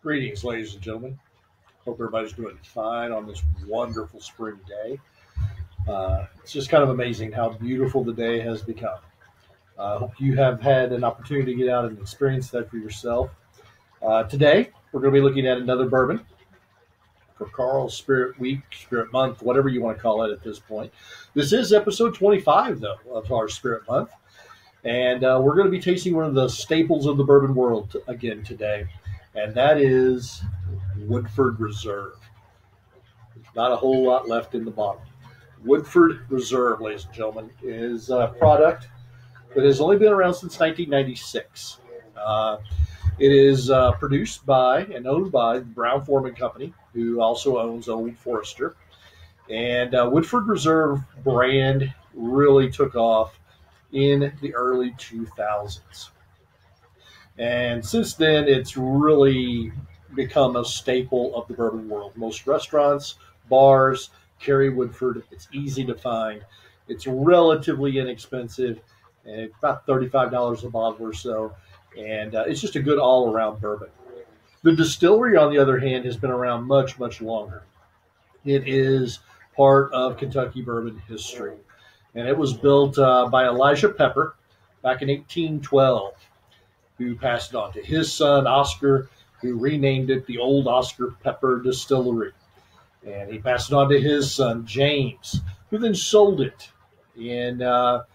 Greetings, ladies and gentlemen. Hope everybody's doing fine on this wonderful spring day. It's just kind of amazing how beautiful the day has become. I hope you have had an opportunity to get out and experience that for yourself. Today, we're going to be looking at another bourbon for Karl's Spirit Week, Spirit Month, whatever you want to call it at this point. This is episode 25, though, of our Spirit Month. And we're going to be tasting one of the staples of the bourbon world again today, and that is Woodford Reserve. There's not a whole lot left in the bottle. Woodford Reserve, ladies and gentlemen, is a product that has only been around since 1996. It is produced by and owned by the Brown-Forman Company, who also owns Old Forester. And Woodford Reserve brand really took off in the early 2000s. And since then, it's really become a staple of the bourbon world. Most restaurants, bars carry Woodford. It's easy to find. It's relatively inexpensive, and about $35 a bottle or so. And it's just a good all-around bourbon. The distillery, on the other hand, has been around much, much longer. It is part of Kentucky bourbon history. And it was built by Elijah Pepper back in 1812, who passed it on to his son, Oscar, who renamed it the Old Oscar Pepper Distillery. And he passed it on to his son, James, who then sold it in the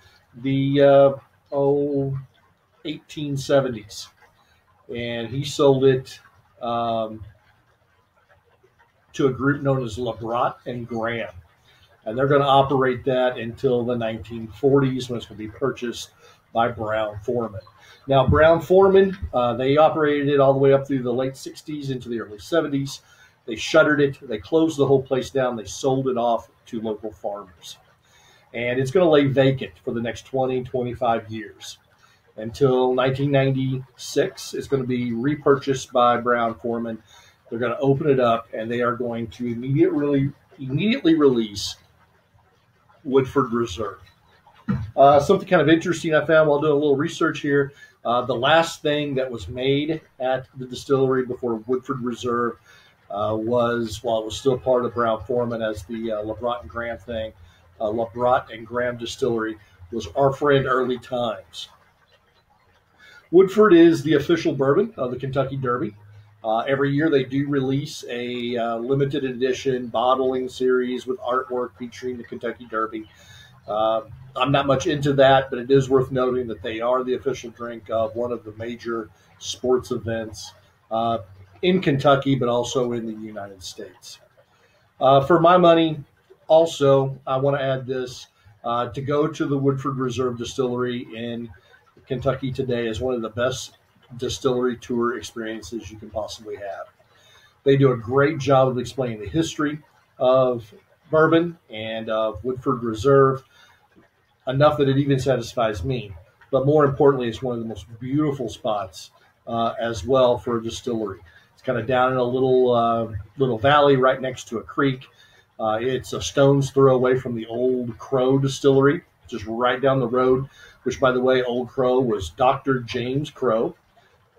1870s. And he sold it to a group known as LeBrot and Graham. And they're going to operate that until the 1940s when it's going to be purchased by Brown-Forman. Now, Brown-Forman, they operated it all the way up through the late 60s into the early 70s. They shuttered it. They closed the whole place down. They sold it off to local farmers. And it's going to lay vacant for the next 20, 25 years. Until 1996, it's going to be repurchased by Brown-Forman. They're going to open it up, and they are going to immediately release Woodford Reserve. Something kind of interesting I found while doing a little research here. The last thing that was made at the distillery before Woodford Reserve was, while it was still part of Brown-Forman as the LeBrot and Graham thing, LeBrot and Graham Distillery, was Our Friend Early Times. Woodford is the official bourbon of the Kentucky Derby. Every year they do release a limited edition bottling series with artwork featuring the Kentucky Derby. I'm not much into that, but it is worth noting that they are the official drink of one of the major sports events in Kentucky, but also in the United States. For my money, also, I want to add this. To go to the Woodford Reserve Distillery in Kentucky today is one of the best distillery tour experiences you can possibly have. They do a great job of explaining the history of bourbon and of Woodford Reserve, enough that it even satisfies me. But more importantly, it's one of the most beautiful spots as well for a distillery. It's kind of down in a little valley right next to a creek. It's a stone's throw away from the Old Crow Distillery, just right down the road, which, by the way, Old Crow was Dr. James Crow,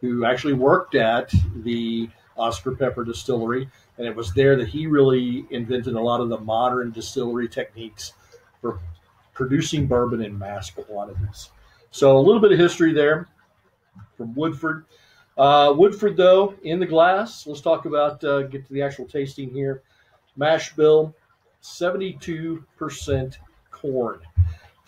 who actually worked at the Oscar Pepper Distillery, and it was there that he really invented a lot of the modern distillery techniques for producing bourbon in mass quantities. So a little bit of history there from Woodford. Woodford, though, in the glass. Let's talk about, get to the actual tasting here. Mash bill, 72% corn.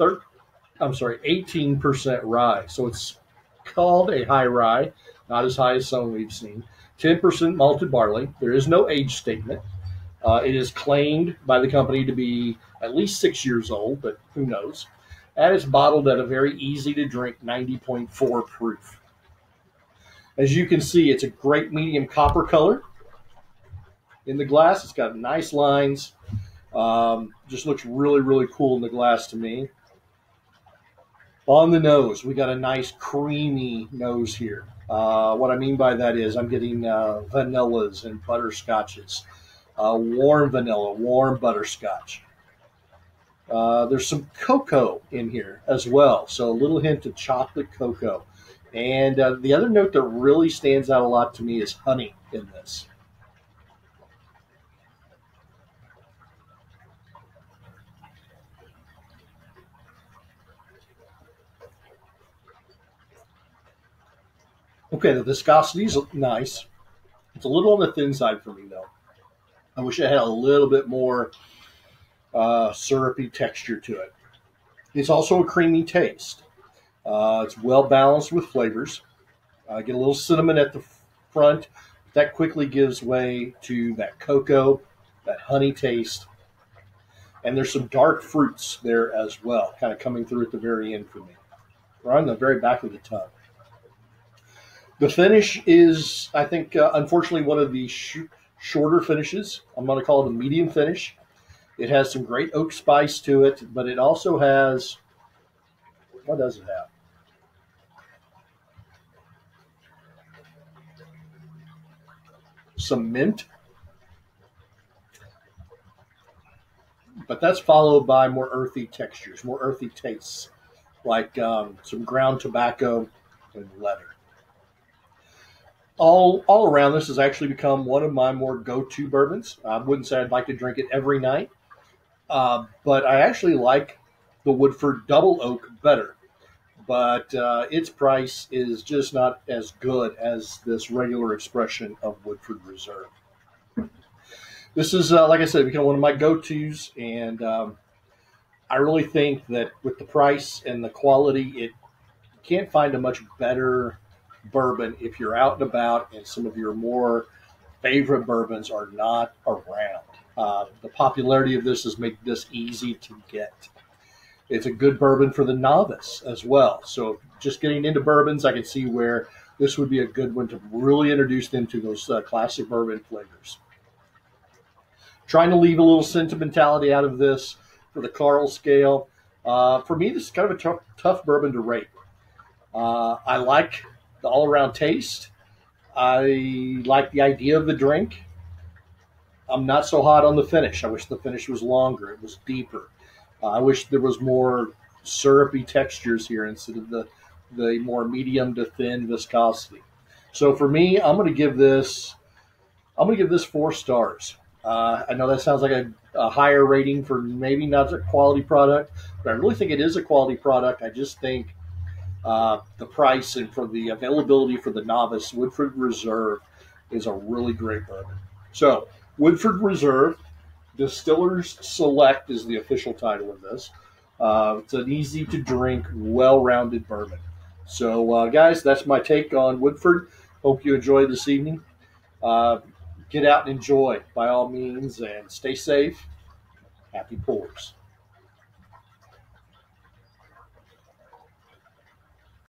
18% rye. So it's called a high rye, not as high as some we've seen. 10% malted barley. There is no age statement. It is claimed by the company to be at least 6 years old, but who knows. And it's bottled at a very easy to drink 90.4 proof. As you can see, it's a great medium copper color in the glass. It's got nice lines. Just looks really, really cool in the glass to me. On the nose, we got a nice creamy nose here. What I mean by that is I'm getting vanillas and butterscotches. Warm vanilla, warm butterscotch. There's some cocoa in here as well, so a little hint of chocolate cocoa. And the other note that really stands out a lot to me is honey in this. Okay, the viscosity is nice. It's a little on the thin side for me, though. I wish I had a little bit more syrupy texture to it. It's also a creamy taste. It's well balanced with flavors. Get a little cinnamon at the front. That quickly gives way to that cocoa, that honey taste. And there's some dark fruits there as well, kind of coming through at the very end for me, or on the very back of the tongue. The finish is, I think, unfortunately, one of the shorter finishes. I'm going to call it a medium finish. It has some great oak spice to it, but it also has, what does it have? Some mint, but that's followed by more earthy textures, more earthy tastes, like some ground tobacco and leather. All around, this has actually become one of my more go-to bourbons. I wouldn't say I'd like to drink it every night, but I actually like the Woodford Double Oak better. But its price is just not as good as this regular expression of Woodford Reserve. This is, like I said, become one of my go-tos, and I really think that with the price and the quality, it can't find a much better bourbon if you're out and about and some of your more favorite bourbons are not around. The popularity of this has made this easy to get. It's a good bourbon for the novice as well. So just getting into bourbons, I can see where this would be a good one to really introduce them to those classic bourbon flavors. Trying to leave a little sentimentality out of this for the Karl scale. For me, this is kind of a tough bourbon to rate. I like the all-around taste. I like the idea of the drink. I'm not so hot on the finish. I wish the finish was longer. It was deeper. I wish there was more syrupy textures here instead of the more medium to thin viscosity. So for me, I'm going to give this 4 stars. I know that sounds like a higher rating for maybe not a quality product, but I really think it is a quality product. I just think the price and for the availability for the novice, Woodford Reserve is a really great bourbon. So Woodford Reserve Distiller's Select is the official title of this. It's an easy to drink, well-rounded bourbon. So guys, that's my take on Woodford. Hope you enjoyed this evening. Get out and enjoy by all means, and stay safe. Happy pours.